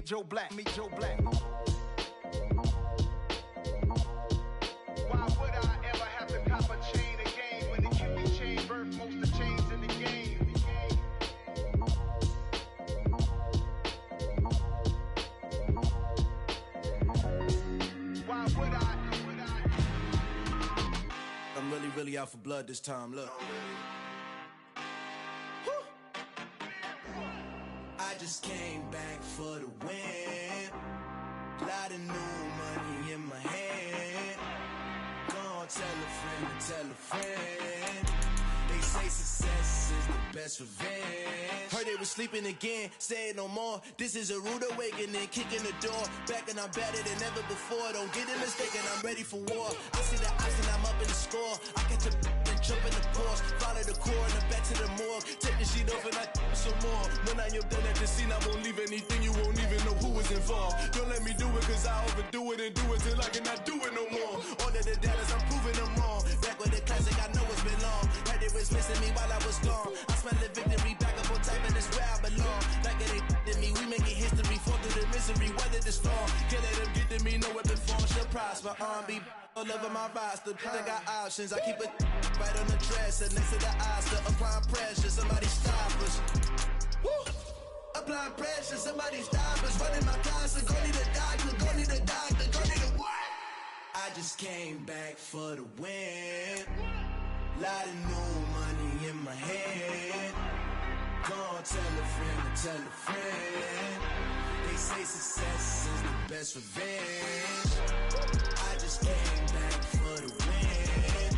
Joe Black. Why would I ever have to cop a chain again when the Cupid chain birthed most of the chains in the game? Why would I? I'm really out for blood this time, look. I just came back for the win. Lot of new money in my hand. Gonna tell a friend. They say success is the best revenge. Heard they was sleeping again, say it no more. This is a rude awakening, kicking the door. Back and I'm better than ever before. Don't get it mistaken, I'm ready for war. I see the ops and I'm up in the score. I get to and jump in the course. Follow the core and then back to the morgue. Take the sheet off and I some more. When I am done at the scene, I won't leave anything. You won't even know who is involved. Don't let me do it cause I overdo it and do it till I cannot do it no more. All of the doubters, I'm proving them wrong. Back with the classic, I know it's been long. Heard they was missing me while I was gone. I smell the victory, back up on time and it's where I belong. Like it ain't to me, we making history. Fall through the misery, weather the storm. Can't let them get to me, no weapon form shall prosper. R&B all over my roster. I got options, I keep it right on the dresser. Next to the Oscar, applying pressure. Somebody stop us. Woo! Applying pressure, somebody stop us. Running my closet, go need a doctor, go need a what? I just came back for the win. Lot of new money in my hand. Gonna tell a friend. They say success is the best revenge. I just came back for the win.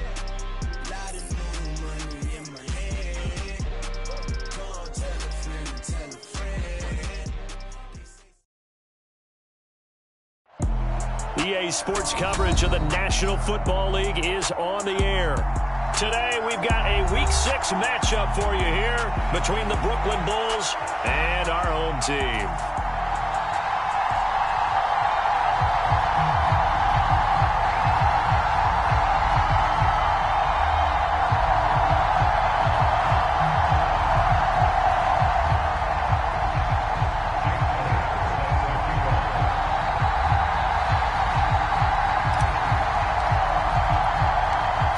Lot of new money in my hand. Gonna tell a friend. EA Sports coverage of the National Football League is on the air. Today, we've got a Week 6 matchup for you here between the Brooklyn Bulls and our home team.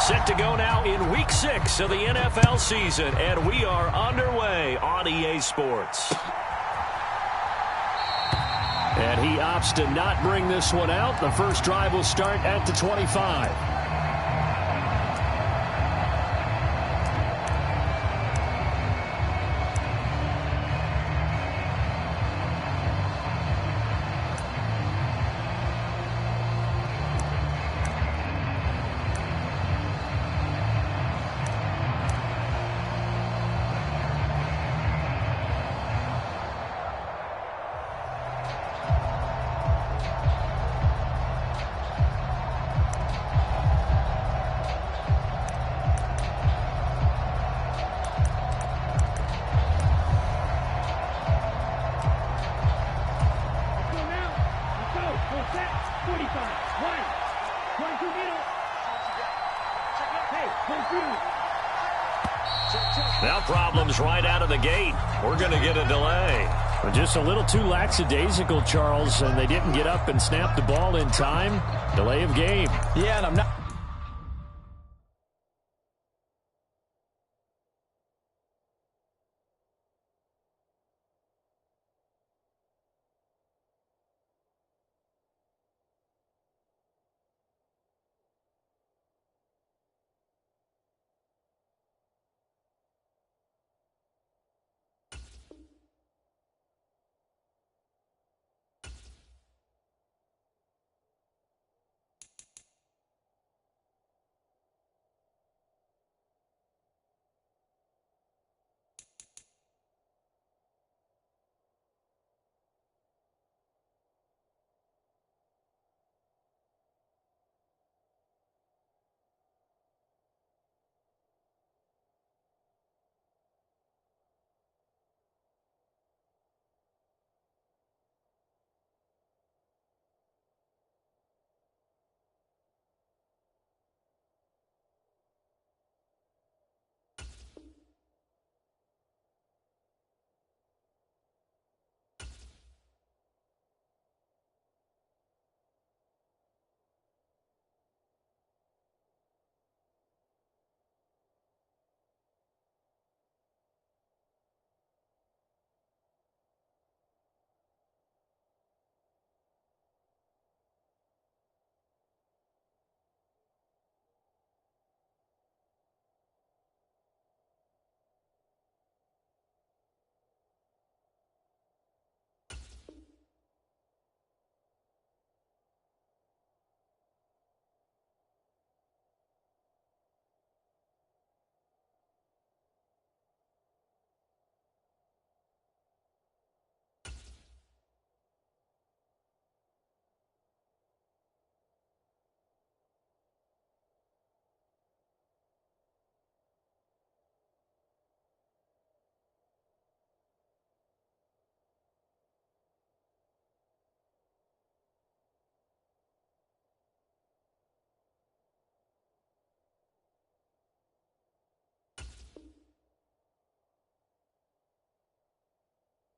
Set to go now in Week 6 of the NFL season, and we are underway on EA Sports. And he opts to not bring this one out. The first drive will start at the 25. Now problems right out of the gate. We're going to get a delay. Just a little too lackadaisical, Charles, and they didn't get up and snap the ball in time. Delay of game. Yeah, and I'm not...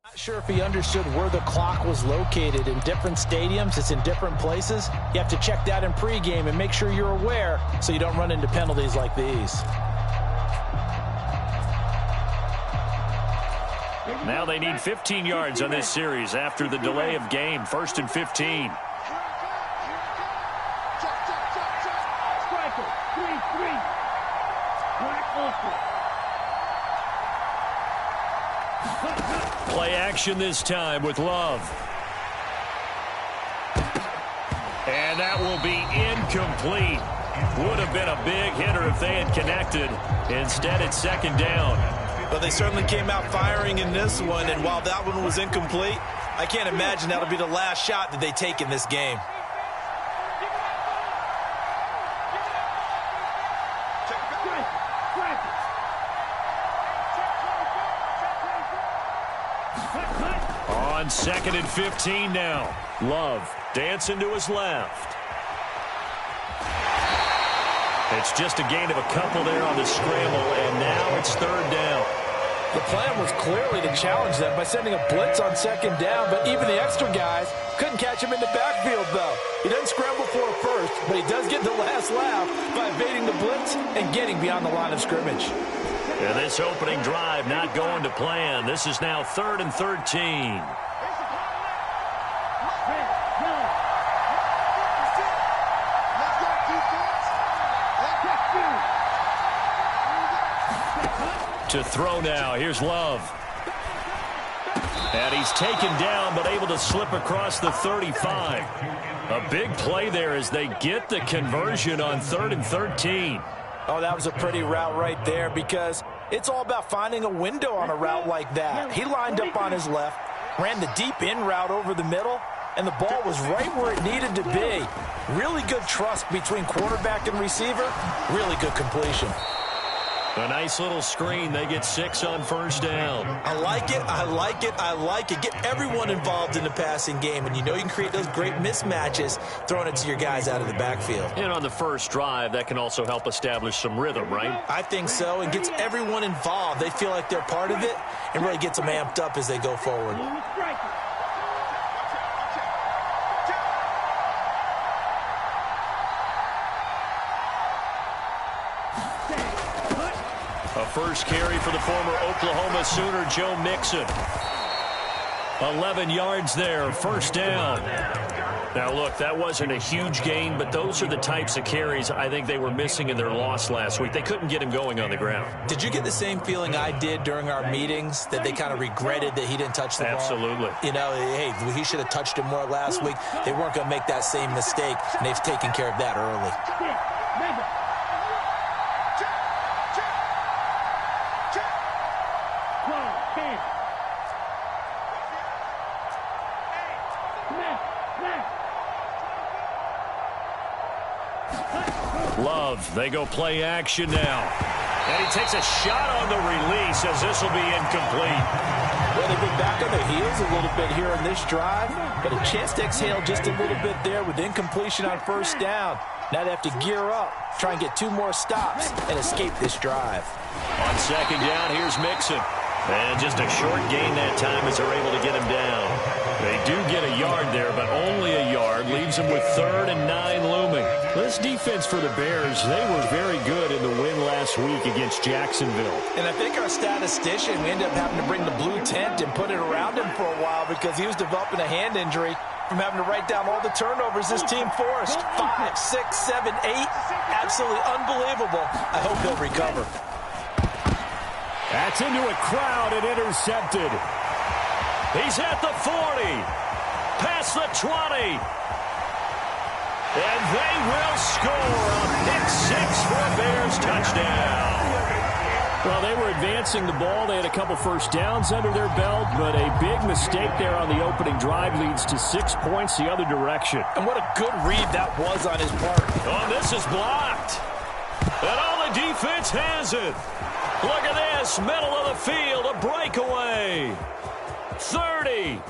Not sure if he understood where the clock was located. In different stadiums, it's in different places. You have to check that in pregame and make sure you're aware so you don't run into penalties like these. Now they need 15 yards on this series after the delay of game. 1st and 15. Play action this time with Love. And that will be incomplete. Would have been a big hitter if they had connected. Instead, it's 2nd down. But they certainly came out firing in this one, and while that one was incomplete, I can't imagine that'll be the last shot that they take in this game. On 2nd and 15 now. Love dancing to his left. It's just a gain of a couple there on the scramble, and now it's 3rd down. The plan was clearly to challenge them by sending a blitz on 2nd down, but even the extra guys couldn't catch him in the backfield, though. He doesn't scramble for it first, but he does get the last laugh by evading the blitz and getting beyond the line of scrimmage. And this opening drive not going to plan. This is now 3rd and 13. To throw now. Here's Love. And he's taken down, but able to slip across the 35. A big play there as they get the conversion on 3rd and 13. Oh, that was a pretty route right there because it's all about finding a window on a route like that. He lined up on his left, ran the deep in route over the middle, and the ball was right where it needed to be. Really good trust between quarterback and receiver. Really good completion. A nice little screen. They get 6 on 1st down. I like it. I like it. I like it. Get everyone involved in the passing game, and you know you can create those great mismatches throwing it to your guys out of the backfield. And on the first drive, that can also help establish some rhythm, right? I think so, and gets everyone involved. They feel like they're part of it and really gets them amped up as they go forward. A first carry for the former Oklahoma Sooner, Joe Mixon. 11 yards there, 1st down. Now, look, that wasn't a huge gain, but those are the types of carries I think they were missing in their loss last week. They couldn't get him going on the ground. Did you get the same feeling I did during our meetings, that they kind of regretted that he didn't touch the ball? Absolutely. You know, hey, he should have touched it more last week. They weren't going to make that same mistake, and they've taken care of that early. Love, they go play action now. And he takes a shot on the release as this will be incomplete. Well, they've been back on their heels a little bit here on this drive, but a chance to exhale just a little bit there with incompletion on 1st down. Now they have to gear up, try and get 2 more stops, and escape this drive. On 2nd down, here's Mixon. And just a short gain that time as they're able to get him down. They do get a yard there, but only a yard. Leaves them with 3rd and 9 looming. This defense for the Bears, they were very good in the win last week against Jacksonville. And I think our statistician, we ended up having to bring the blue tent and put it around him for a while because he was developing a hand injury from having to write down all the turnovers this team forced. 5, 6, 7, 8. Absolutely unbelievable. I hope he'll recover. That's into a crowd and intercepted. He's at the 40. Past the 20. And they will score a pick 6 for a Bears touchdown. Well, they were advancing the ball. They had a couple first downs under their belt, but a big mistake there on the opening drive leads to 6 points the other direction. And what a good read that was on his part. Oh, this is blocked. And all the defense has it. Look at this, middle of the field, a breakaway. 30,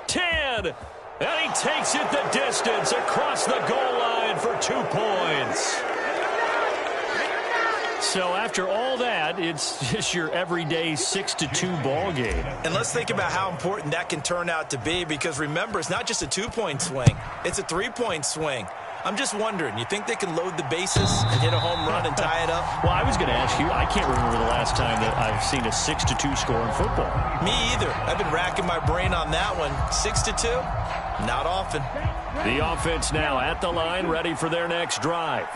10, and he takes it the distance across the goal line for 2 points. So after all that, it's just your everyday 6-2 ball game. And let's think about how important that can turn out to be, because remember, it's not just a 2-point swing. It's a 3-point swing. I'm just wondering, you think they can load the bases and hit a home run and tie it up? Well, I was going to ask you, I can't remember the last time that I've seen a 6-2 score in football. Me either. I've been racking my brain on that one. 6-2? Not often. The offense now at the line, ready for their next drive.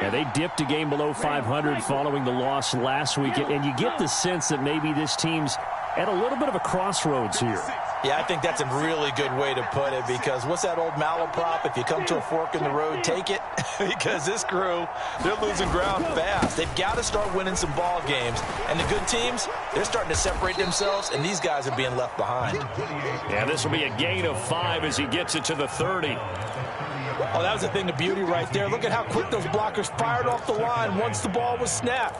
Yeah, they dipped a game below 500 following the loss last week, and you get the sense that maybe this team's at a little bit of a crossroads here. Yeah, I think that's a really good way to put it, because what's that old malaprop? If you come to a fork in the road, take it. Because this crew, they're losing ground fast. They've got to start winning some ball games. And the good teams, they're starting to separate themselves, and these guys are being left behind. Yeah, this will be a gain of 5 as he gets it to the 30. Oh, that was a thing of beauty right there. Look at how quick those blockers fired off the line once the ball was snapped.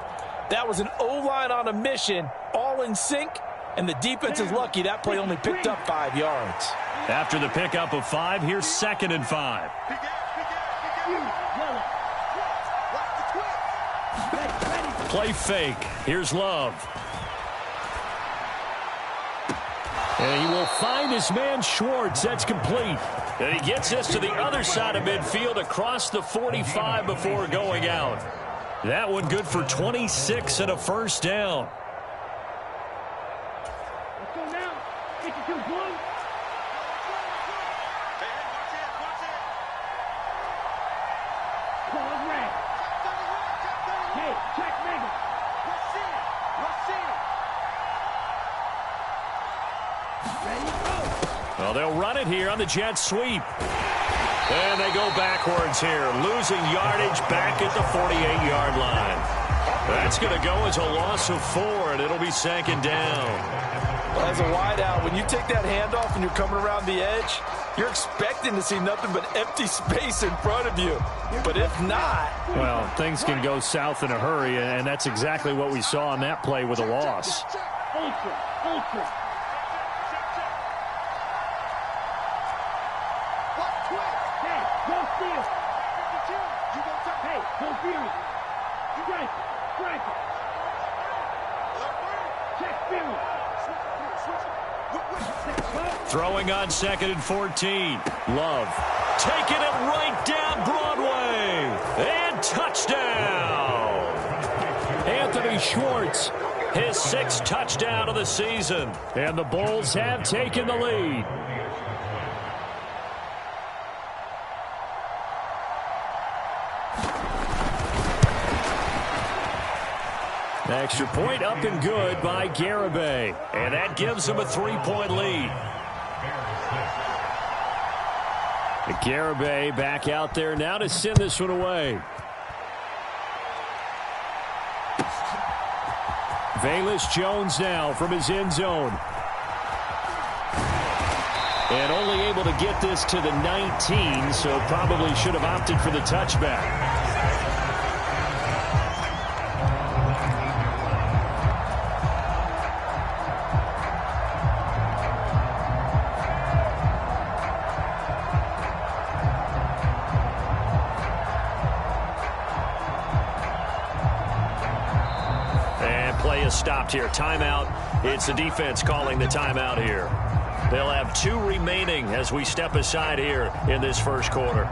That was an O-line on a mission, all in sync. And the defense is lucky that play only picked up 5 yards. After the pickup of 5, here's 2nd and 5. Play fake. Here's Love. And he will find his man Schwartz. That's complete. And he gets this to the other side of midfield across the 45 before going out. That one good for 26 and a first down. Well, they'll run it here on the jet sweep. And they go backwards here, losing yardage back at the 48-yard line. That's going to go as a loss of 4, and it'll be 2nd down. Well, as a wideout, when you take that handoff and you're coming around the edge, you're expecting to see nothing but empty space in front of you. But if not... Well, things can go south in a hurry, and that's exactly what we saw on that play with a loss. Ultra. Throwing on 2nd and 14. Love taking it right down Broadway. And touchdown. Anthony Schwartz, his 6th touchdown of the season. And the Bulls have taken the lead. Extra point up and good by Garibay. And that gives him a 3-point lead. Garibay back out there now to send this one away. Velus Jones now from his end zone. And only able to get this to the 19, so probably should have opted for the touchback. Stopped here. Timeout. It's the defense calling the timeout here. They'll have 2 remaining as we step aside here in this first quarter.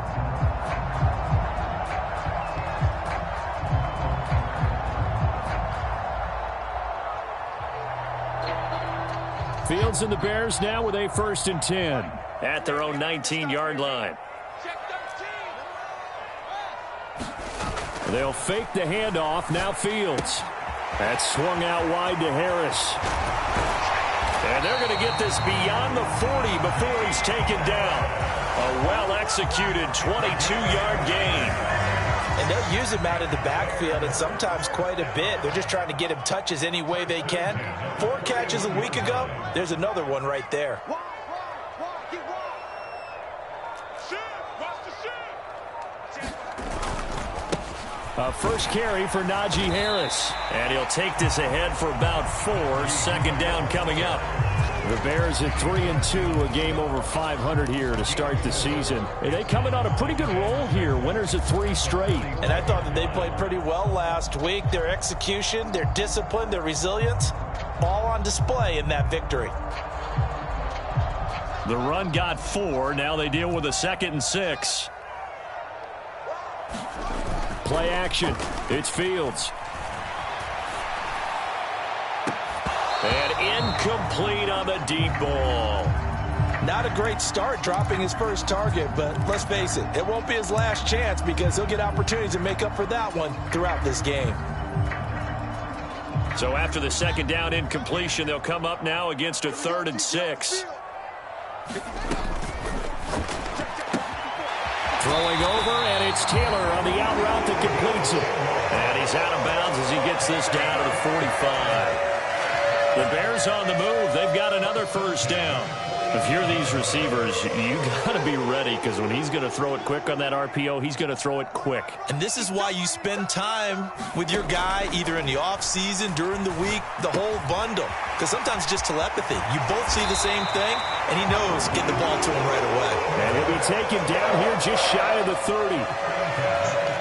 Fields and the Bears now with a 1st and 10 at their own 19-yard line. They'll fake the handoff. Now Fields. That's swung out wide to Harris. And they're going to get this beyond the 40 before he's taken down. A well-executed 22-yard gain. And they'll use him out of the backfield, and sometimes quite a bit. They're just trying to get him touches any way they can. 4 catches a week ago. There's another one right there. First carry for Najee Harris. And he'll take this ahead for about 4. 2nd down coming up. The Bears at 3-2, a game over 500 here to start the season. And they coming on a pretty good roll here. Winners of 3 straight. And I thought that they played pretty well last week. Their execution, their discipline, their resilience, all on display in that victory. The run got 4. Now they deal with a 2nd and 6. Play action. It's Fields. And incomplete on the deep ball. Not a great start dropping his first target, but let's face it, it won't be his last chance because he'll get opportunities to make up for that one throughout this game. So after the 2nd down incompletion, they'll come up now against a 3rd and 6. Throwing over, and it's Taylor on the out route that completes it. And he's out of bounds as he gets this down to the 45. The Bears on the move. They've got another 1st down. If you're these receivers, you got to be ready because when he's going to throw it quick on that RPO, he's going to throw it quick. And this is why you spend time with your guy either in the offseason, during the week, the whole bundle. Because sometimes just telepathy. You both see the same thing, and he knows get the ball to him right away. And he'll be taken down here just shy of the 30.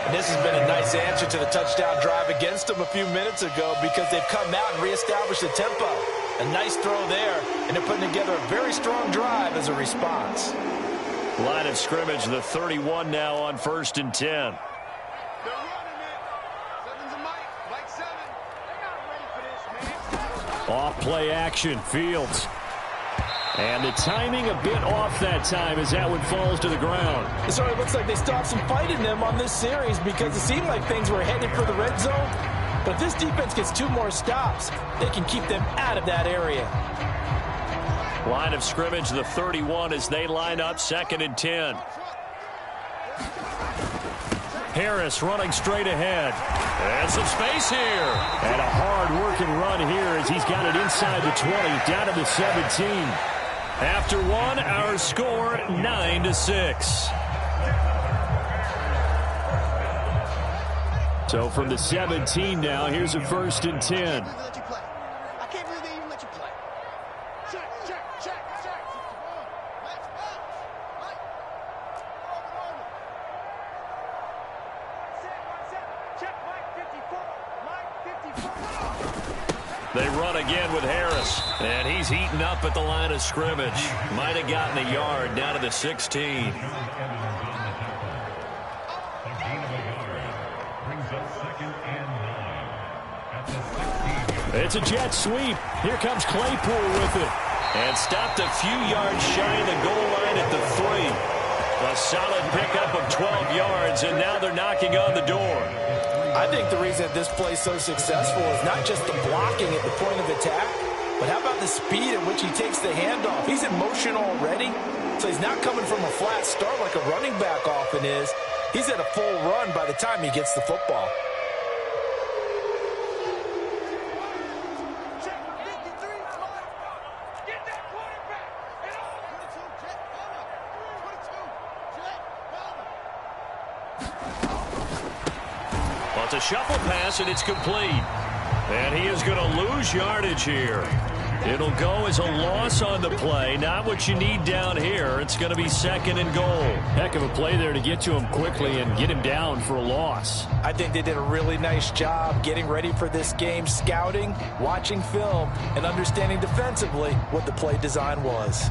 And this has been a nice answer to the touchdown drive against them a few minutes ago because they've come out and reestablished the tempo. A nice throw there, and they're putting together a very strong drive as a response. Line of scrimmage, the 31 now on 1st and 10. They're running it. 7's a Mike 7. They're not ready for this, man. Off play action, Fields. And the timing a bit off that time as that one falls to the ground. It sort of looks like they still have some fight in them on this series because it seemed like things were headed for the red zone. But if this defense gets 2 more stops, they can keep them out of that area. Line of scrimmage, the 31 as they line up 2nd and 10. Harris running straight ahead. And some space here. And a hard-working run here as he's got it inside the 20, down to the 17. After 1, our score 9-6. So from the 17 now, here's a 1st and 10. I can't believe they even let you play. Check. Let's go. Mike. Check Mike 54. Mike 54. They run again with Harris. And he's heating up at the line of scrimmage. Might have gotten a yard down to the 16. It's a jet sweep. Here comes Claypool with it. And stopped a few yards shy of the goal line at the 3. A solid pickup of 12 yards, and now they're knocking on the door. I think the reason that this play is so successful is not just the blocking at the point of attack, but how about the speed at which he takes the handoff? He's in motion already, so he's not coming from a flat start like a running back often is. He's at a full run by the time he gets the football. It's a shuffle pass, and it's complete. And he is going to lose yardage here. It'll go as a loss on the play. Not what you need down here. It's going to be 2nd and goal. Heck of a play there to get to him quickly and get him down for a loss. I think they did a really nice job getting ready for this game, scouting, watching film, and understanding defensively what the play design was.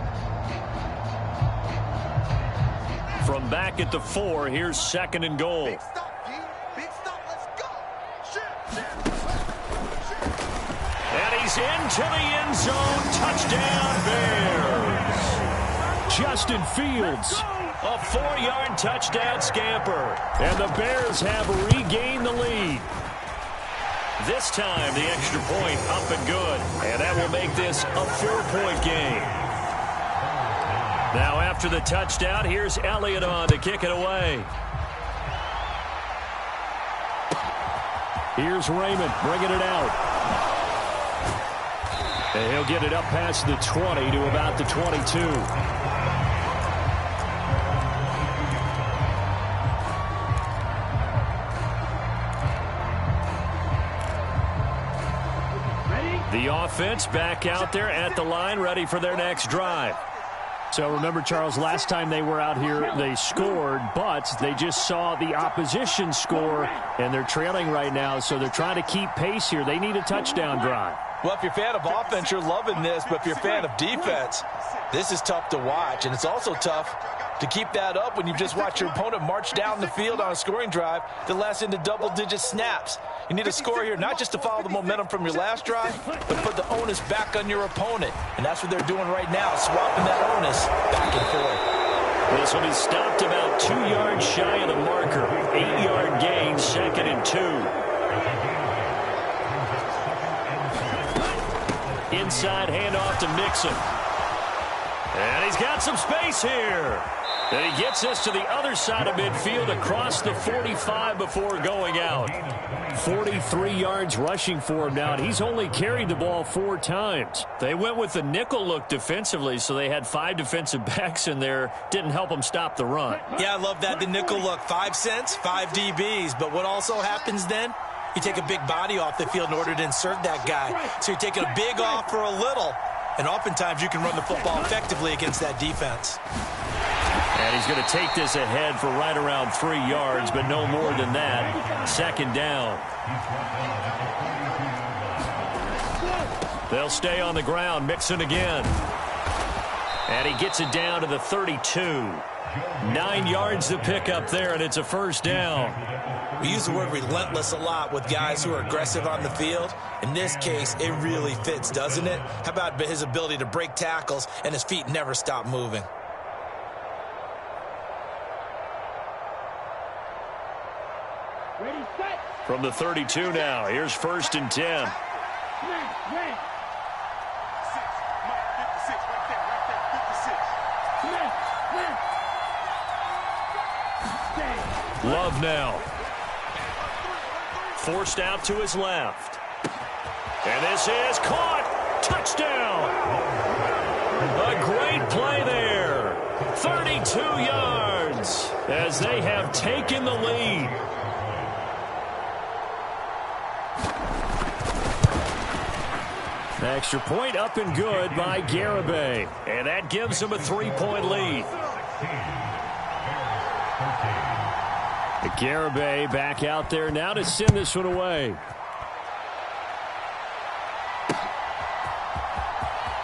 From back at the 4, here's 2nd and goal. Big stop, D. Big stop. Let's go. Shit. And he's into the end zone. Touchdown, Bears. Justin Fields. A 4-yard touchdown scamper. And the Bears have regained the lead. This time, the extra point up and good. And that will make this a 4-point game. Now, after the touchdown, here's Elliott on to kick it away. Here's Raymond bringing it out. And he'll get it up past the 20 to about the 22. The offense back out there at the line, ready for their next drive. So remember, Charles, last time they were out here, they scored, but they just saw the opposition score, and they're trailing right now, so they're trying to keep pace here. They need a touchdown drive. Well, if you're a fan of offense, you're loving this, but if you're a fan of defense, this is tough to watch, and it's also tough to keep that up when you've just watched your opponent march down the field on a scoring drive that lasts into double-digit snaps. You need a score here, not just to follow the momentum from your last drive, but put the onus back on your opponent. And that's what they're doing right now, swapping that onus back and forth. This one is stopped about 2 yards shy of the marker. 8-yard gain, 2nd and 2. Inside handoff to Mixon. And he's got some space here. And he gets us to the other side of midfield across the 45 before going out. 43 yards rushing for him now, and he's only carried the ball 4 times. They went with the nickel look defensively, so they had 5 defensive backs in there. Didn't help them stop the run. Yeah, I love that. The nickel look, 5 cents, 5 DBs. But what also happens then? You take a big body off the field in order to insert that guy. So you're taking a big off for a little. And oftentimes you can run the football effectively against that defense. And he's going to take this ahead for right around 3 yards, but no more than that. 2nd down. They'll stay on the ground. Mixon again. And he gets it down to the 32. 9 yards to pick up there, and it's a 1st down. We use the word relentless a lot with guys who are aggressive on the field. In this case, it really fits, doesn't it? How about his ability to break tackles and his feet never stop moving? From the 32 now, here's 1st and 10. Love now. Forced out to his left. And this is caught. Touchdown. A great play there. 32 yards as they have taken the lead. Extra point up and good by Garibay. And that gives them a 3-point lead. Garibay back out there now to send this one away.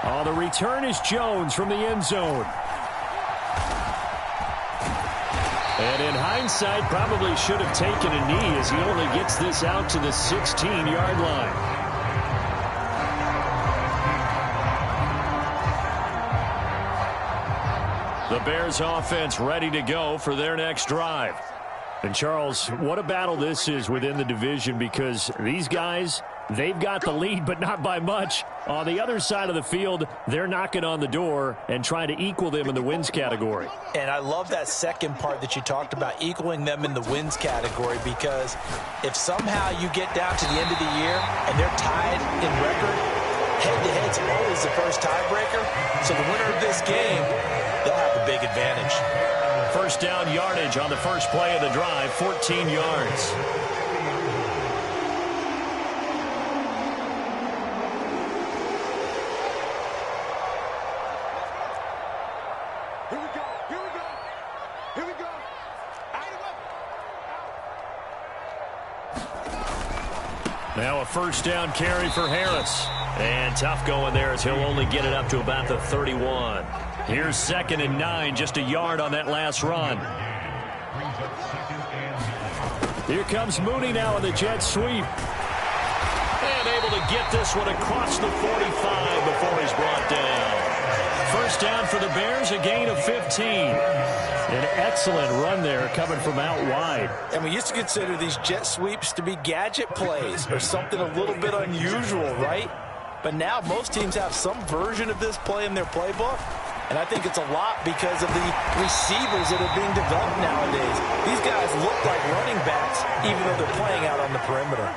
Oh, the return is Jones from the end zone. And in hindsight, probably should have taken a knee as he only gets this out to the 16-yard line. The Bears offense ready to go for their next drive. And Charles, what a battle this is within the division, because these guys, they've got the lead, but not by much. On the other side of the field, they're knocking on the door and trying to equal them in the wins category. And I love that second part that you talked about, equaling them in the wins category, because if somehow you get down to the end of the year and they're tied in record, head-to-head's always the first tiebreaker. So the winner of this game, they'll have the big advantage. 1st down yardage on the first play of the drive, 14 yards. Here we go. Here we go. Here we go. Now a 1st down carry for Harris. And tough going there as he'll only get it up to about the 31. Here's 2nd and 9, just a yard on that last run. Here comes Mooney now in the jet sweep. And able to get this one across the 45 before he's brought down. 1st down for the Bears, a gain of 15. An excellent run there coming from out wide. And we used to consider these jet sweeps to be gadget plays or something a little bit unusual, right? But now most teams have some version of this play in their playbook. And I think it's a lot because of the receivers that are being developed nowadays. These guys look like running backs even though they're playing out on the perimeter.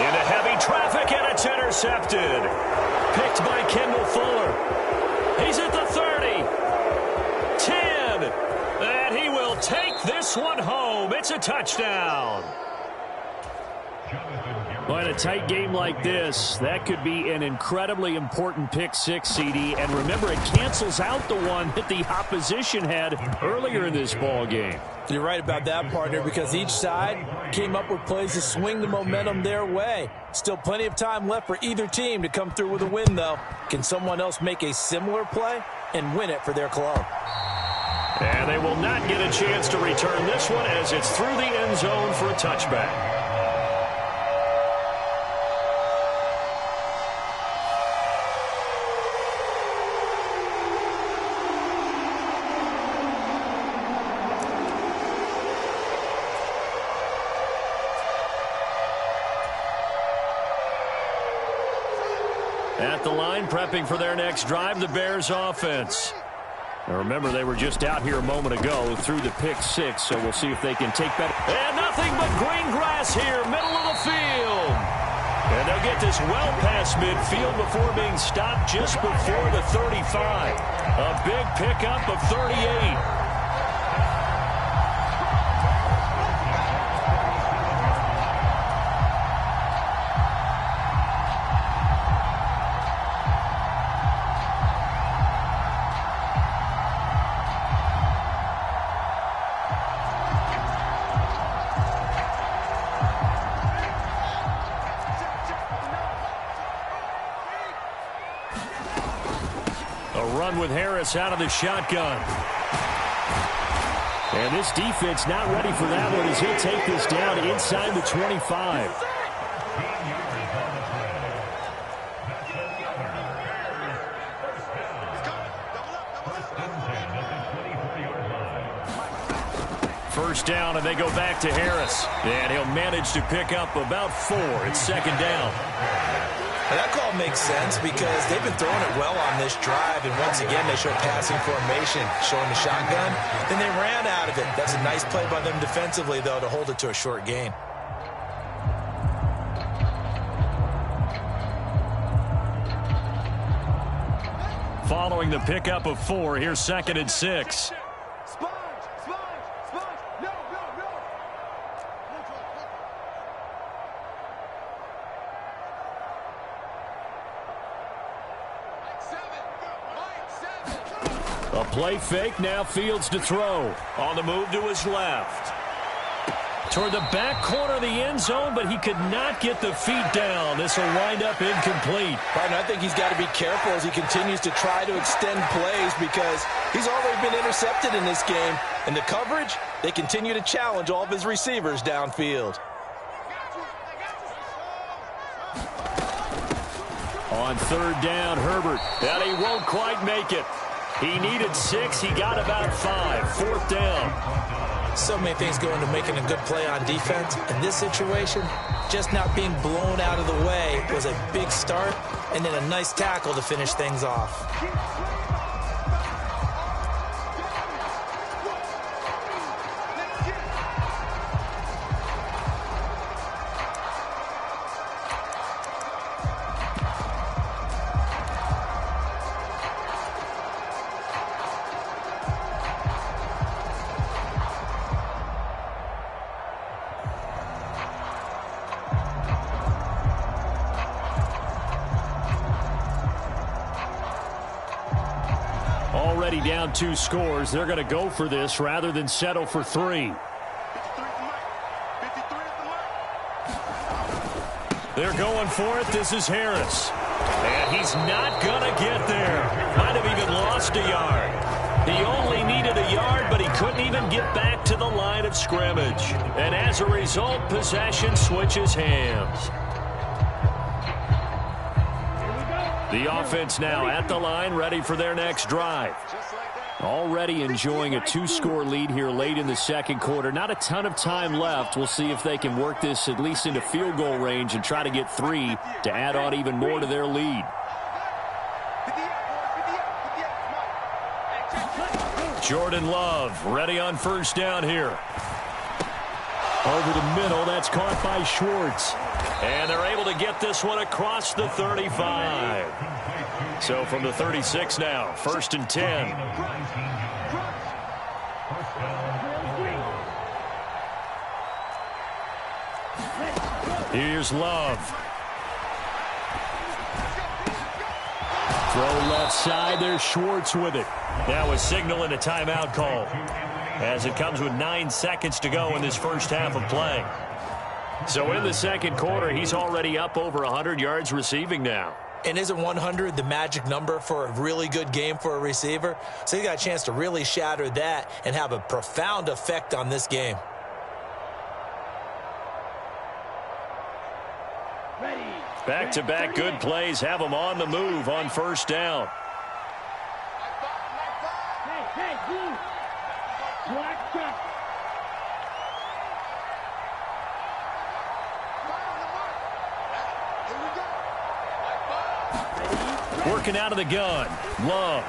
Into heavy traffic, and it's intercepted. Picked by Kendall Fuller. He's at the 30. this one home. It's a touchdown. Well, in a tight game like this, that could be an incredibly important pick six, CD. And remember, it cancels out the one that the opposition had earlier in this ball game. You're right about that, partner, because each side came up with plays to swing the momentum their way. Still plenty of time left for either team to come through with a win, though. Can someone else make a similar play and win it for their club? And they will not get a chance to return this one as it's through the end zone for a touchback. At the line, prepping for their next drive, the Bears offense. Now remember, they were just out here a moment ago through the pick six, so we'll see if they can take that. And nothing but green grass here, middle of the field. And they'll get this well past midfield before being stopped just before the 35. A big pickup of 38. With Harris out of the shotgun. And this defense not ready for that one as he'll take this down inside the 25. First down, and they go back to Harris. And he'll manage to pick up about 4. It's second down. And that call makes sense because they've been throwing it well on this drive, and once again they show passing formation, showing the shotgun. Then they ran out of it. That's a nice play by them defensively, though, to hold it to a short gain. Following the pickup of 4, here's second and 6. A play fake, now Fields to throw. On the move to his left. Toward the back corner of the end zone, but he could not get the feet down. This will wind up incomplete. Partner, I think he's got to be careful as he continues to try to extend plays because he's already been intercepted in this game. And the coverage, they continue to challenge all of his receivers downfield. On third down, Herbert. And he won't quite make it. He needed 6. He got about 5. Fourth down. So many things go into making a good play on defense. In this situation, just not being blown out of the way was a big start, and then a nice tackle to finish things off. Already down 2 scores. They're going to go for this rather than settle for 3. They're going for it. This is Harris. And he's not going to get there. Might have even lost a yard. He only needed a yard, but he couldn't even get back to the line of scrimmage. And as a result, possession switches hands. The offense now at the line, ready for their next drive. Already enjoying a 2-score lead here late in the second quarter. Not a ton of time left. We'll see if they can work this at least into field goal range and try to get 3 to add on even more to their lead. Jordan Love ready on first down here. Over the middle, that's caught by Schwartz. And they're able to get this one across the 35. So from the 36 now, first and 10. Here's Love. Throw left side. There's Schwartz with it. Now a signal and a timeout call, as it comes with 9 seconds to go in this first half of play. So in the second quarter, he's already up over 100 yards receiving now. And isn't 100 the magic number for a really good game for a receiver? So he got a chance to really shatter that and have a profound effect on this game. Back-to-back good plays have him on the move on first down. Working out of the gun. Love.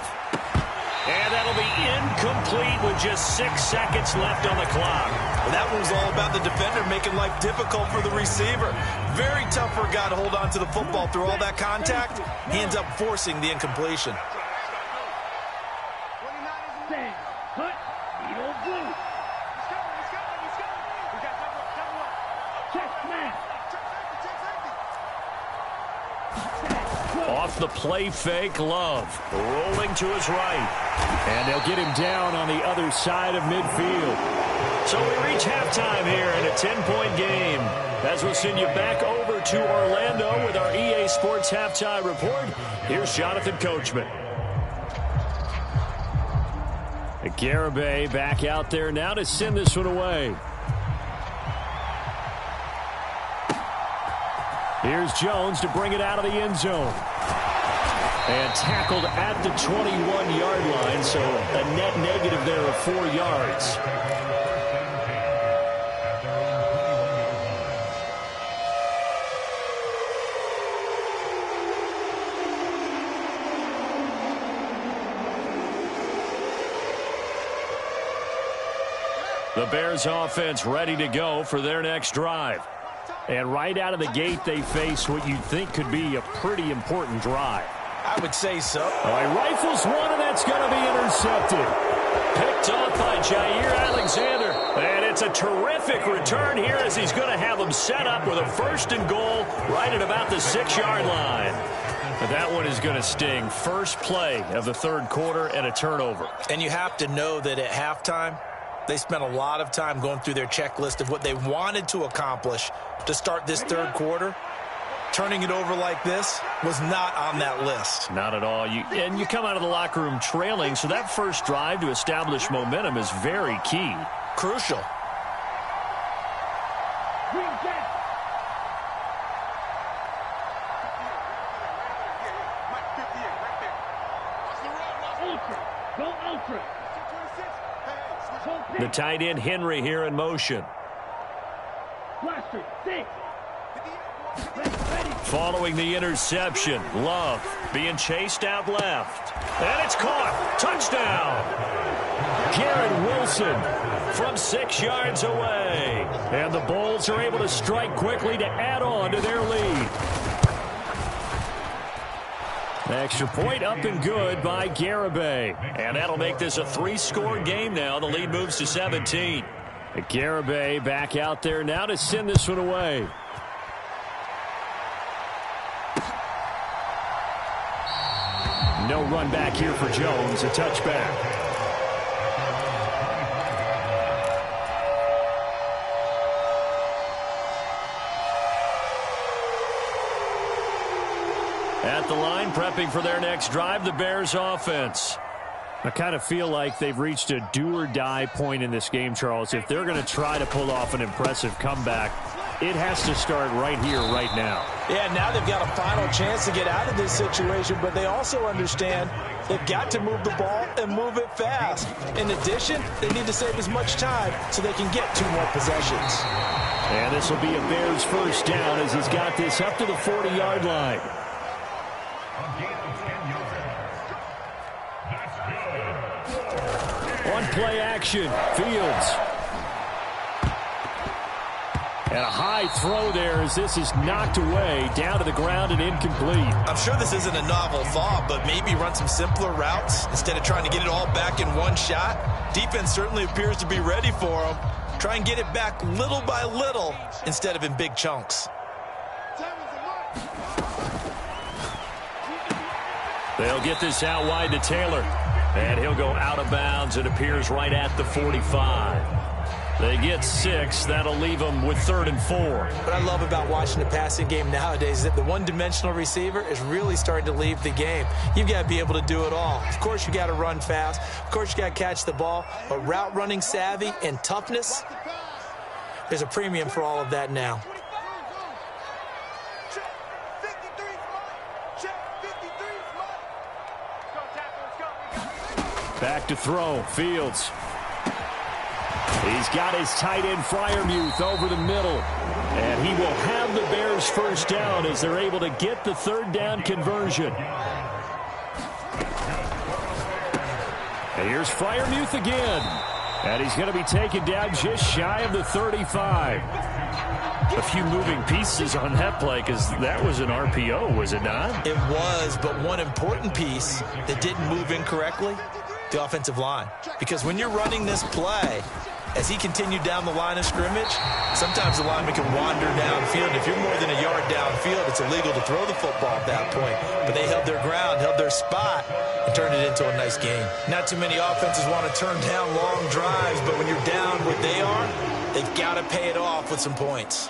And that'll be incomplete with just 6 seconds left on the clock. Well, that one was all about the defender making life difficult for the receiver. Very tough for a guy to hold on to the football through all that contact. He ends up forcing the incompletion. Off the play fake, Love. Rolling to his right. And they'll get him down on the other side of midfield. So we reach halftime here in a 10-point game. As we'll send you back over to Orlando with our EA Sports Halftime Report, here's Jonathan Coachman. Garibay back out there now to send this one away. Here's Jones to bring it out of the end zone. And tackled at the 21-yard line, so a net negative there of 4 yards. The Bears offense ready to go for their next drive. And right out of the gate, they face what you'd think could be a pretty important drive. I would say so. All right, rifles one, and that's going to be intercepted. Picked off by Jair Alexander. And it's a terrific return here as he's going to have them set up with a 1st and goal right at about the 6-yard line. But that one is going to sting. First play of the third quarter and a turnover. And you have to know that at halftime, they spent a lot of time going through their checklist of what they wanted to accomplish to start this third quarter. Turning it over like this was not on that list. Not at all. And you come out of the locker room trailing, so that first drive to establish momentum is very key. Crucial. The tight end Henry here in motion. Following the interception, Love being chased out left. And it's caught. Touchdown. Garrett Wilson from 6 yards away. And the Bulls are able to strike quickly to add on to their lead. Extra point up and good by Garibay. And that'll make this a 3-score game now. The lead moves to 17. Garibay back out there now to send this one away. No run back here for Jones. A touchback. At the line, prepping for their next drive, the Bears offense. I kind of feel like they've reached a do-or-die point in this game, Charles. If they're going to try to pull off an impressive comeback, it has to start right here, right now. Yeah, now they've got a final chance to get out of this situation, but they also understand they've got to move the ball and move it fast. In addition, they need to save as much time so they can get 2 more possessions. And this will be a Bears first down as he's got this up to the 40-yard line. On play action, Fields. And a high throw there as this is knocked away, down to the ground and incomplete. I'm sure this isn't a novel thought, but maybe run some simpler routes instead of trying to get it all back in one shot. Defense certainly appears to be ready for him. Try and get it back little by little instead of in big chunks. They'll get this out wide to Taylor. And he'll go out of bounds. It appears right at the 45. They get 6. That'll leave them with 3rd and 4. What I love about watching the passing game nowadays is that the one-dimensional receiver is really starting to leave the game. You've got to be able to do it all. Of course, you got to run fast. Of course, you got to catch the ball. But route running savvy and toughness, there's a premium for all of that now. Back to throw. Fields. He's got his tight end Freiermuth over the middle. And he will have the Bears first down as they're able to get the 3rd down conversion. And here's Freiermuth again. And he's going to be taken down just shy of the 35. A few moving pieces on that play because that was an RPO, was it not? It was, but one important piece that didn't move incorrectly, the offensive line. Because when you're running this play, as he continued down the line of scrimmage, sometimes the lineman can wander downfield. If you're more than a yard downfield, it's illegal to throw the football at that point. But they held their ground, held their spot, and turned it into a nice game. Not too many offenses want to turn down long drives, but when you're down what they are, they've got to pay it off with some points.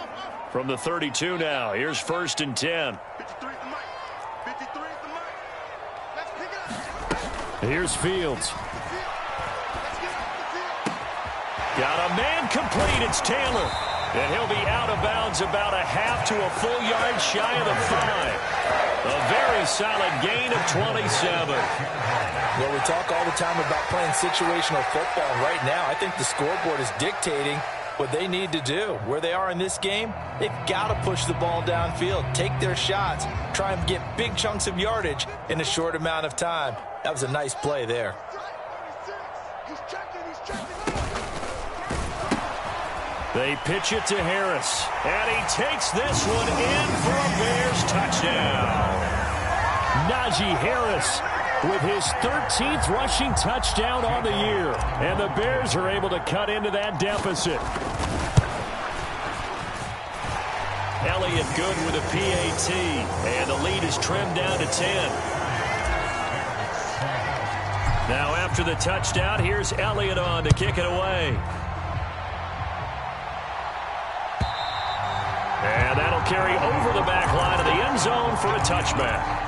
From the 32 now, here's 1st and 10. Here's Fields. Got a man complete. It's Taylor. And he'll be out of bounds about a half to a full yard shy of the 5. A very solid gain of 27. Well, we talk all the time about playing situational football. Right now, I think the scoreboard is dictating what they need to do. Where they are in this game, they've got to push the ball downfield, take their shots, try and get big chunks of yardage in a short amount of time. That was a nice play there. They pitch it to Harris, and he takes this one in for a Bears touchdown. Najee Harris with his 13th rushing touchdown on the year, and the Bears are able to cut into that deficit. Elliott good with a PAT, and the lead is trimmed down to 10. Now after the touchdown, here's Elliott on to kick it away. And that'll carry over the back line of the end zone for a touchback.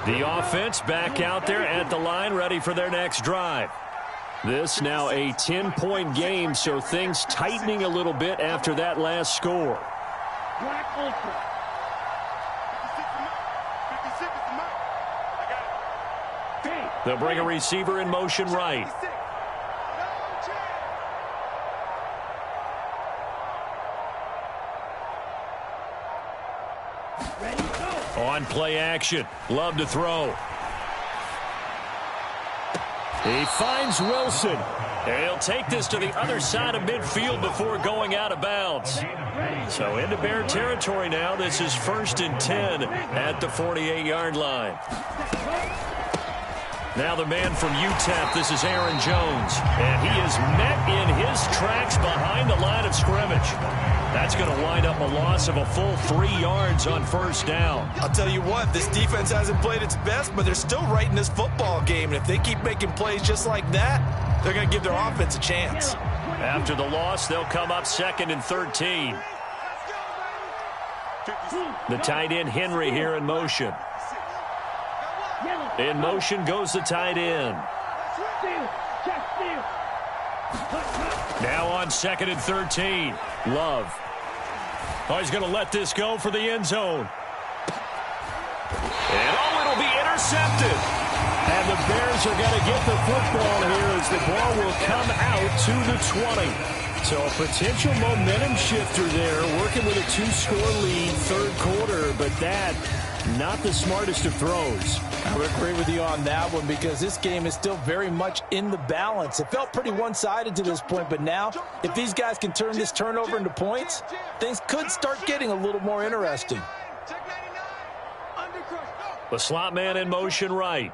The offense back out there at the line, ready for their next drive. This now a 10-point game, so things tightening a little bit after that last score. They'll bring a receiver in motion right. On play action. Love to throw. He finds Wilson. And he'll take this to the other side of midfield before going out of bounds. So into Bear territory now. This is 1st and 10 at the 48-yard line. Now the man from UTEP, this is Aaron Jones. And he is met in his tracks behind the line of scrimmage. That's going to wind up a loss of a full 3 yards on 1st down. I'll tell you what, this defense hasn't played its best, but they're still right in this football game. And if they keep making plays just like that, they're going to give their offense a chance. After the loss, they'll come up 2nd and 13. The tight end Henry here in motion. In motion goes the tight end. Now on 2nd and 13. Love. Oh, he's going to let this go for the end zone. And it'll be intercepted. And the Bears are going to get the football here as the ball will come out to the 20. So a potential momentum shifter there, working with a 2-score lead, 3rd quarter, but that not the smartest of throws. I would agree with you on that one because this game is still very much in the balance. It felt pretty one-sided to this point, but now if these guys can turn this turnover into points, things could start getting a little more interesting. The slot man in motion right.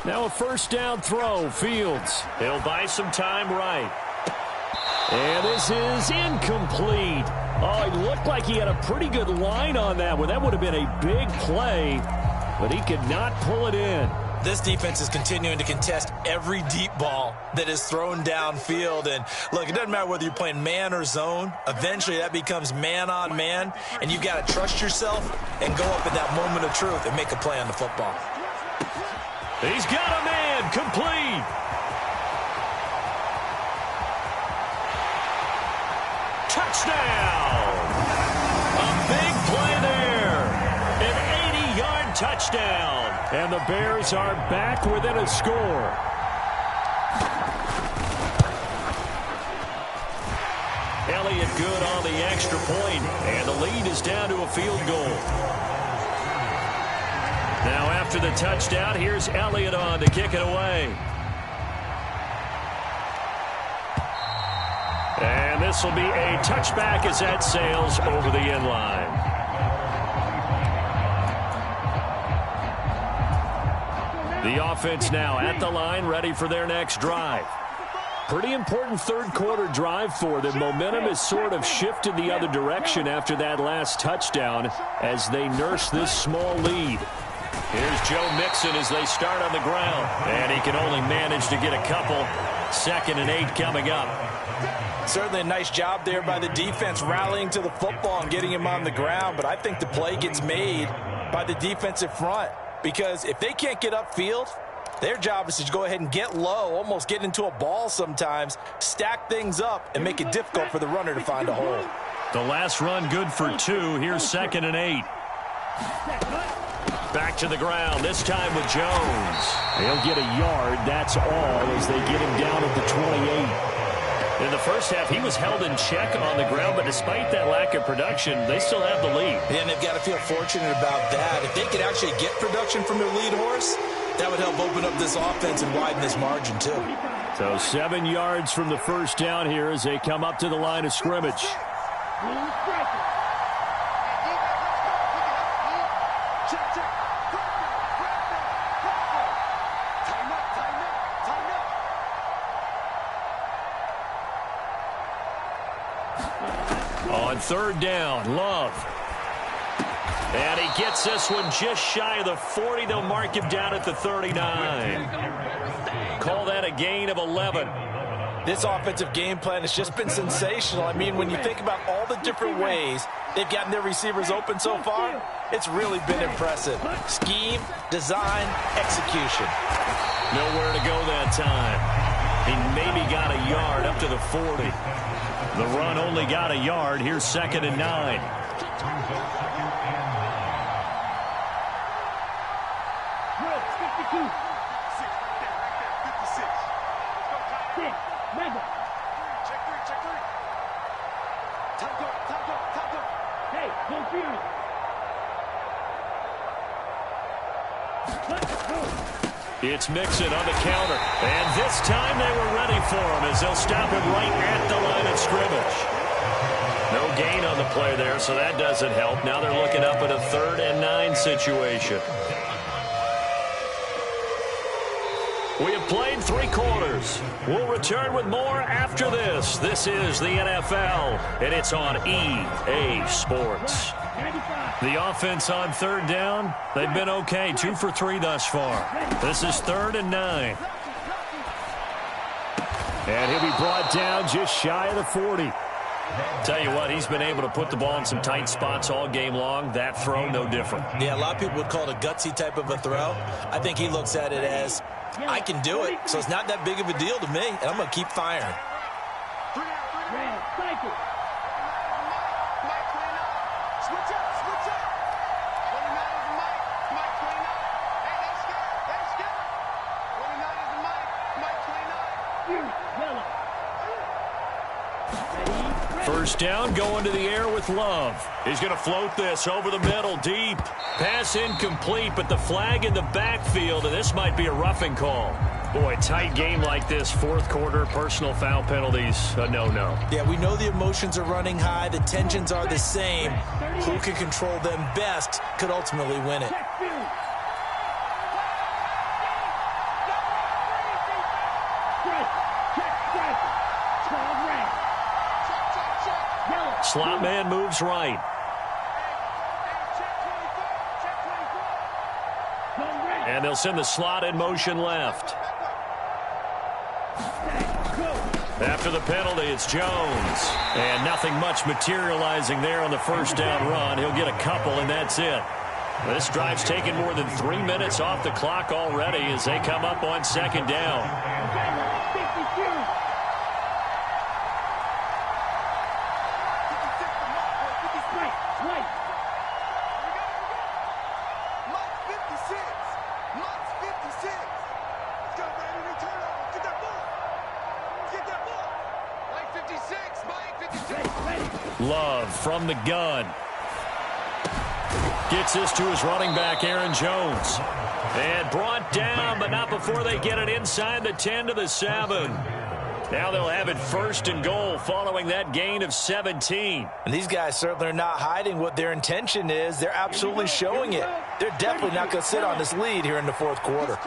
Now a first down throw, Fields. He'll buy some time right. And this is incomplete. Oh, it looked like he had a pretty good line on that one. That would have been a big play, but he could not pull it in. This defense is continuing to contest every deep ball that is thrown downfield. And, look, it doesn't matter whether you're playing man or zone. Eventually, that becomes man-on-man, and you've got to trust yourself and go up at that moment of truth and make a play on the football. He's got a man, complete. Touchdown! A big play there. An 80-yard touchdown. And the Bears are back within a score. Elliott good on the extra point, and the lead is down to a field goal. Now after the touchdown, here's Elliott on to kick it away. And this will be a touchback as that sails over the end line. The offense now at the line, ready for their next drive. Pretty important third-quarter drive for them. Momentum has sort of shifted the other direction after that last touchdown as they nurse this small lead. Here's Joe Mixon as they start on the ground. And he can only manage to get a couple. 2nd and 8 coming up. Certainly a nice job there by the defense rallying to the football and getting him on the ground. But I think the play gets made by the defensive front. Because if they can't get upfield, their job is to go ahead and get low, almost get into a ball sometimes, stack things up, and make it difficult for the runner to find a hole. The last run good for 2. Here's 2nd and 8. Back to the ground, this time with Jones. They'll get a yard, that's all, as they get him down at the 28. In the first half, he was held in check on the ground, but despite that lack of production, they still have the lead. And they've got to feel fortunate about that. If they could actually get production from their lead horse, that would help open up this offense and widen this margin, too. So 7 yards from the first down here as they come up to the line of scrimmage. On 3rd down, Love. And he gets this one just shy of the 40. They'll mark him down at the 39. Call that a gain of 11. This offensive game plan has just been sensational. I mean, when you think about all the different ways they've gotten their receivers open so far, it's really been impressive. Scheme, design, execution. Nowhere to go that time. He maybe got a yard up to the 40. The run only got a yard. Here's 2nd and 9. It's Mixon on the counter. And this time they were ready for him as they'll stop him right at the line of scrimmage. No gain on the play there, so that doesn't help. Now they're looking up at a 3rd and 9 situation. We have played 3 quarters. We'll return with more after this. This is the NFL, and it's on EA Sports. The offense on 3rd down, they've been okay. 2 for 3 thus far. This is 3rd and 9. And he'll be brought down just shy of the 40. Tell you what, he's been able to put the ball in some tight spots all game long. That throw, no different. Yeah, a lot of people would call it a gutsy type of a throw. I think he looks at it as, I can do it, so it's not that big of a deal to me, and I'm going to keep firing. first down, going to the air with Love. He's going to float this over the middle, deep. Pass incomplete, but the flag in the backfield, and this might be a roughing call. Boy, tight game like this, fourth quarter, personal foul penalties, a no-no. Yeah, we know the emotions are running high. The tensions are the same. Who can control them best could ultimately win it. Slot man moves right. And they'll send the slot in motion left. After the penalty, it's Jones. And nothing much materializing there on the first down run. He'll get a couple, and that's it. This drive's taken more than 3 minutes off the clock already as they come up on second down. Love from the gun. Gets this to his running back, Aaron Jones. And brought down, but not before they get it inside the 10 to the 7. Now they'll have it first and goal following that gain of 17. And these guys certainly are not hiding what their intention is. They're absolutely showing it. They're definitely not going to sit on this lead here in the fourth quarter.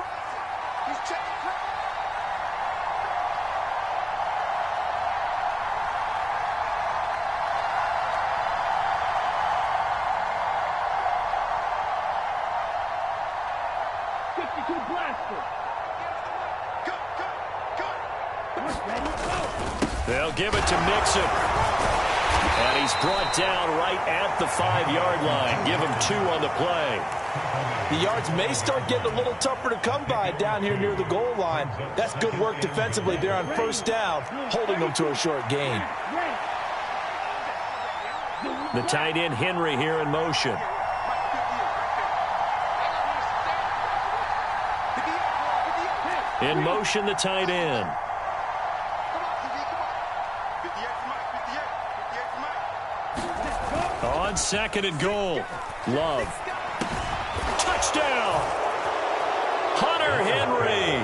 They'll give it to Mixon. And he's brought down right at the 5-yard line. Give him 2 on the play. The yards may start getting a little tougher to come by down here near the goal line. That's good work defensively there on first down, holding them to a short gain. The tight end Henry here in motion. In motion, the tight end. On second and goal. Love. Touchdown! Hunter Henry.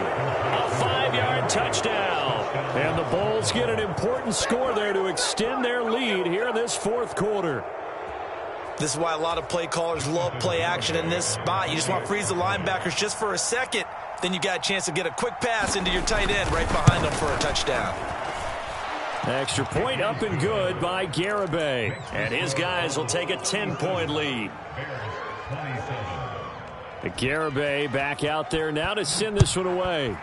A 5-yard touchdown. And the Bulls get an important score there to extend their lead here in this fourth quarter. This is why a lot of play callers love play action in this spot. You just want to freeze the linebackers just for a second. Then you got a chance to get a quick pass into your tight end right behind them for a touchdown. Extra point up and good by Garibay. And his guys will take a 10-point lead. Garibay back out there now to send this one away.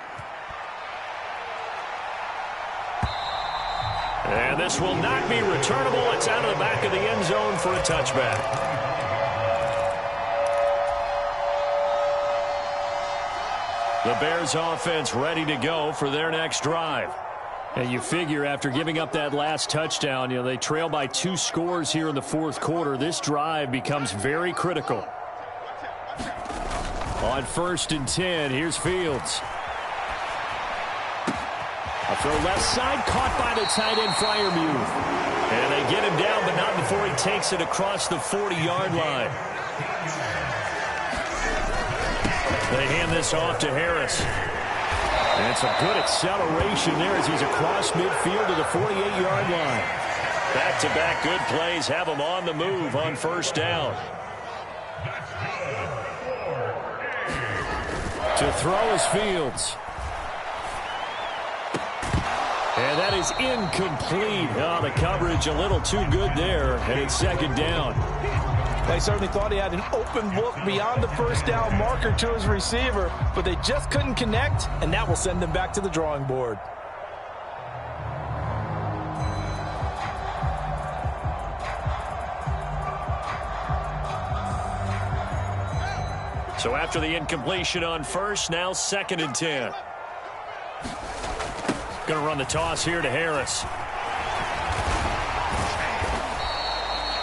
And this will not be returnable. It's out of the back of the end zone for a touchback. The Bears offense ready to go for their next drive. And you figure after giving up that last touchdown, they trail by 2 scores here in the fourth quarter. This drive becomes very critical. On 1st and 10, here's Fields. A throw left side, caught by the tight end, Freiermuth. And they get him down, but not before he takes it across the 40-yard line. They hand this off to Harris. And it's a good acceleration there as he's across midfield to the 48-yard line. Back-to-back good plays have him on the move on first down. To throw is Fields. And that is incomplete. Oh, the coverage a little too good there, and it's second down. They certainly thought he had an open look beyond the first down marker to his receiver, but they just couldn't connect, and that will send them back to the drawing board. So after the incompletion on first, now 2nd and 10. Going to run the toss here to Harris.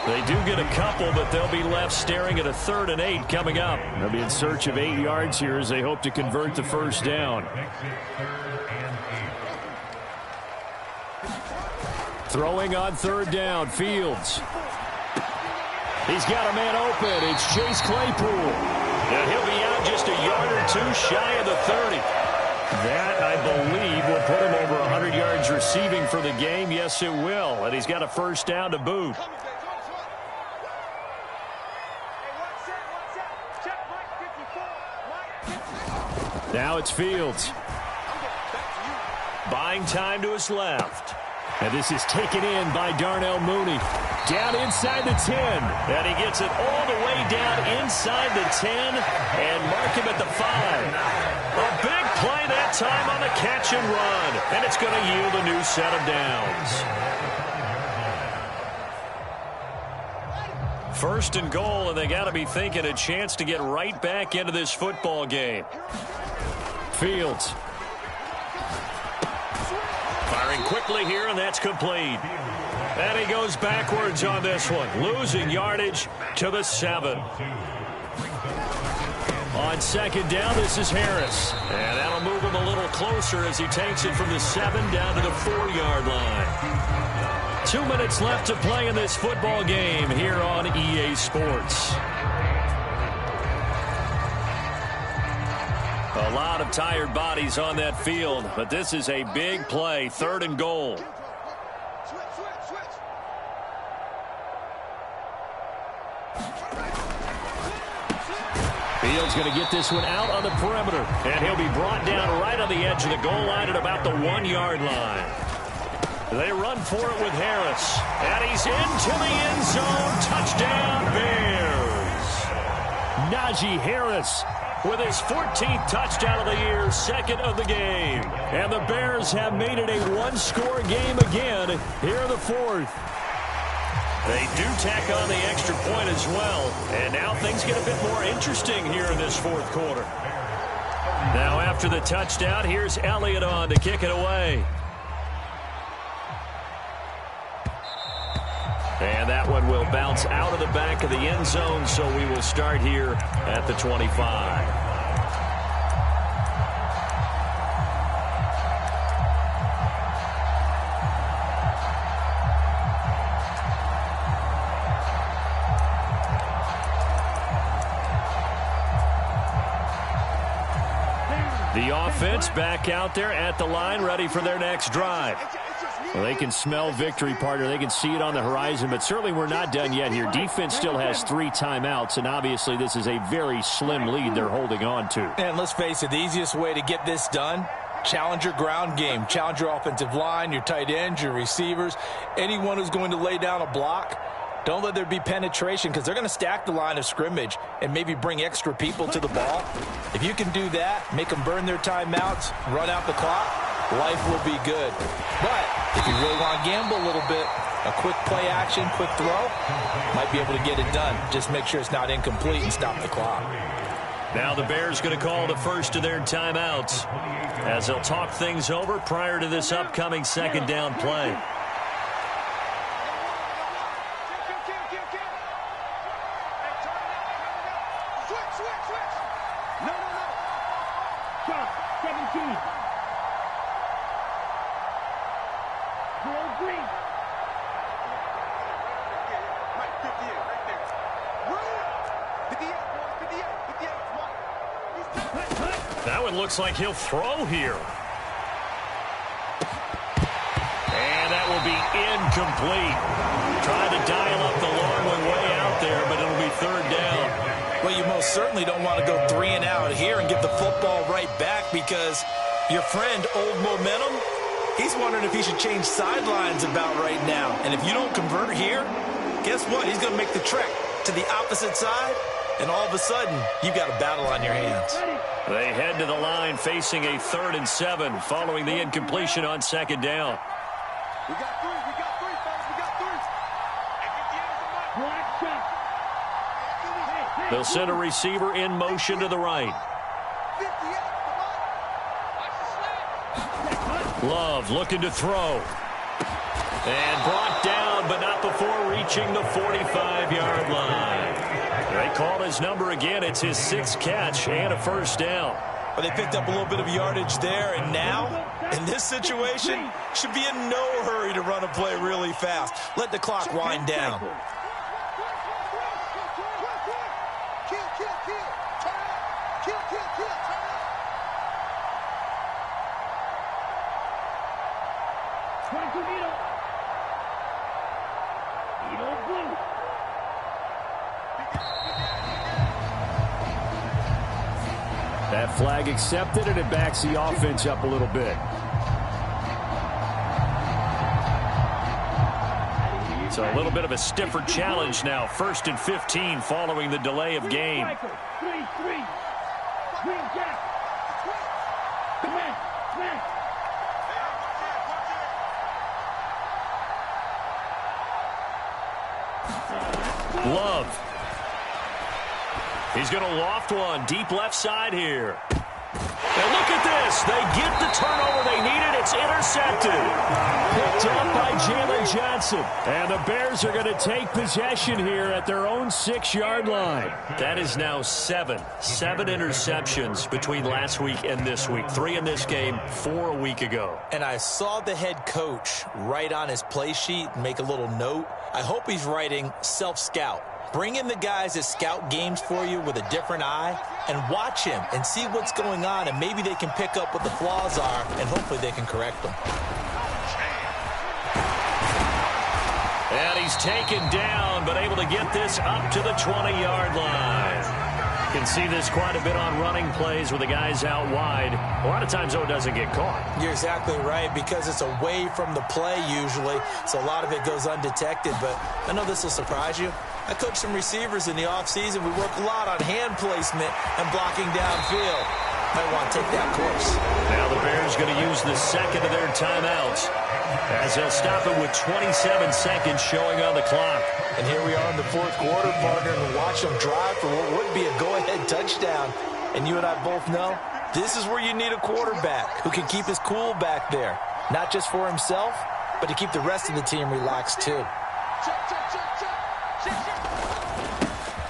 They do get a couple, but they'll be left staring at a 3rd and 8 coming up. They'll be in search of 8 yards here as they hope to convert the first down. Throwing on third down, Fields. He's got a man open. It's Chase Claypool. And he'll be out just a yard or two shy of the 30. That, I believe, will put him over 100 yards receiving for the game. Yes, it will. And he's got a first down to boot. Now it's Fields. Buying time to his left. And this is taken in by Darnell Mooney. Down inside the 10. And he gets it all the way down inside the 10 and mark him at the 5. A big play that time on the catch and run. And it's going to yield a new set of downs. First and goal, and they got to be thinking a chance to get right back into this football game. Fields. Firing quickly here, and that's complete. And he goes backwards on this one, losing yardage to the 7. On second down, this is Harris. And that'll move him a little closer as he takes it from the 7 down to the 4-yard line. 2 minutes left to play in this football game here on EA Sports. A lot of tired bodies on that field, but this is a big play, 3rd and goal. Fields going to get this one out on the perimeter, and he'll be brought down right on the edge of the goal line at about the 1-yard line. They run for it with Harris, and he's into the end zone. Touchdown, Bears. Najee Harris with his 14th touchdown of the year, 2nd of the game. And the Bears have made it a one-score game again here in the 4th. They do tack on the extra point as well. And now things get a bit more interesting here in this 4th quarter. Now after the touchdown, here's Elliott on to kick it away. And that one will bounce out of the back of the end zone, so we will start here at the 25. The offense back out there at the line, ready for their next drive. Well, they can smell victory, partner. They can see it on the horizon, but certainly we're not done yet here. Defense still has 3 timeouts, and obviously this is a very slim lead they're holding on to. And let's face it, the easiest way to get this done, challenge your ground game. Challenge your offensive line, your tight ends, your receivers, anyone who's going to lay down a block. Don't let there be penetration because they're going to stack the line of scrimmage and maybe bring extra people to the ball. If you can do that, make them burn their timeouts, run out the clock, life will be good. But if you really want to gamble a little bit, a quick play action, quick throw, might be able to get it done. Just make sure it's not incomplete and stop the clock. Now the Bears going to call the first of their timeouts as they'll talk things over prior to this upcoming 2nd down play. That one looks like he'll throw here. And that will be incomplete. Trying to dial up the long one way out there, but it'll be 3rd down. Well, you most certainly don't want to go 3 and out here and get the football right back because your friend, Old Momentum, he's wondering if he should change sidelines about right now. And if you don't convert here, guess what? He's going to make the trek to the opposite side, and all of a sudden, you've got a battle on your hands. They head to the line facing a 3rd and 7 following the incompletion on 2nd down. We got 3, folks, we got 3. They'll send a receiver in motion to the right. Love looking to throw. And brought down, but not before reaching the 45-yard line. They call his number again. It's his 6th catch and a first down. Well, they picked up a little bit of yardage there, and now, in this situation, should be in no hurry to run a play really fast. Let the clock wind down. That flag accepted, and it backs the offense up a little bit. So a little bit of a stiffer challenge now. 1st and 15 following the delay of game. Love. He's going to loft one deep left side here. And look at this. They get the turnover they needed. It's intercepted. Picked up by Jalen Johnson. And the Bears are going to take possession here at their own 6-yard line. That is now 7 interceptions between last week and this week. 3 in this game, 4 a week ago. And I saw the head coach write on his play sheet and make a little note. I hope he's writing self-scout. Bring in the guys that scout games for you with a different eye and watch him and see what's going on, and maybe they can pick up what the flaws are, and hopefully they can correct them. And he's taken down, but able to get this up to the 20-yard line. You can see this quite a bit on running plays with the guys out wide. A lot of times, though, it doesn't get caught. You're exactly right, because it's away from the play usually, so a lot of it goes undetected. But I know this will surprise you. I coach some receivers in the offseason. We work a lot on hand placement and blocking downfield. Might want to take that course. Now the Bears going to use the second of their timeouts as they'll stop it with 27 seconds showing on the clock. And here we are in the 4th quarter, partner, and watch them drive for what would be a go-ahead touchdown. And you and I both know this is where you need a quarterback who can keep his cool back there. Not just for himself, but to keep the rest of the team relaxed too.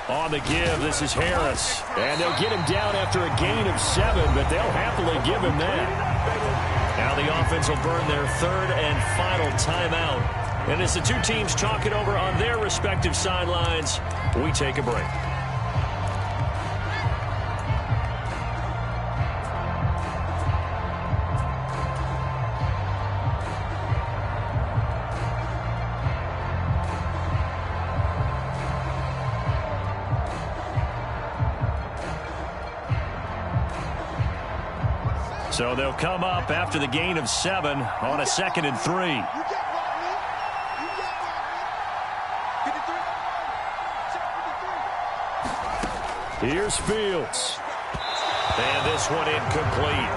On the give, this is Harris. And they'll get him down after a gain of 7, but they'll happily give him that. Now the offense will burn their 3rd and final timeout. And as the two teams talk it over on their respective sidelines, we take a break. So they'll come up after the gain of 7 on a 2nd and 3. Here's Fields. And this one incomplete.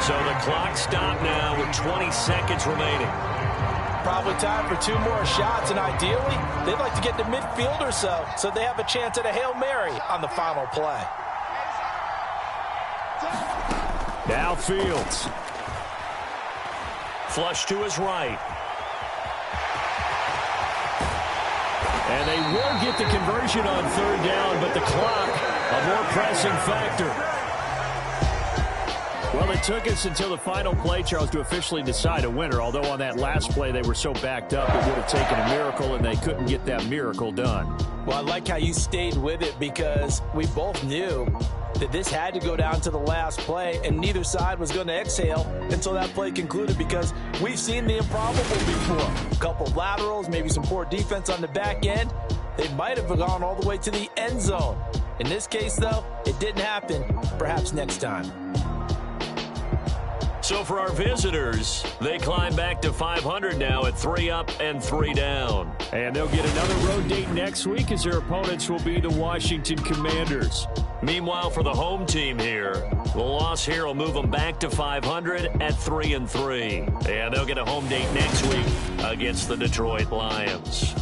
So the clock stopped now with 20 seconds remaining. Probably time for 2 more shots, and ideally, they'd like to get to midfield or so they have a chance at a Hail Mary on the final play. Now Fields. Flush to his right. And they will get the conversion on 3rd down, but the clock, a more pressing factor. Well, it took us until the final play, Charles, to officially decide a winner, although on that last play they were so backed up it would have taken a miracle, and they couldn't get that miracle done. Well, I like how you stayed with it, because we both knew that this had to go down to the last play, and neither side was going to exhale until that play concluded, because we've seen the improbable before. A couple laterals, maybe some poor defense on the back end. They might have gone all the way to the end zone. In this case, though, it didn't happen. Perhaps next time. So for our visitors, they climb back to 500 now at 3 up and 3 down. And they'll get another road date next week, as their opponents will be the Washington Commanders. Meanwhile, for the home team here, the loss here will move them back to 500 at 3 and 3. And they'll get a home date next week against the Detroit Lions.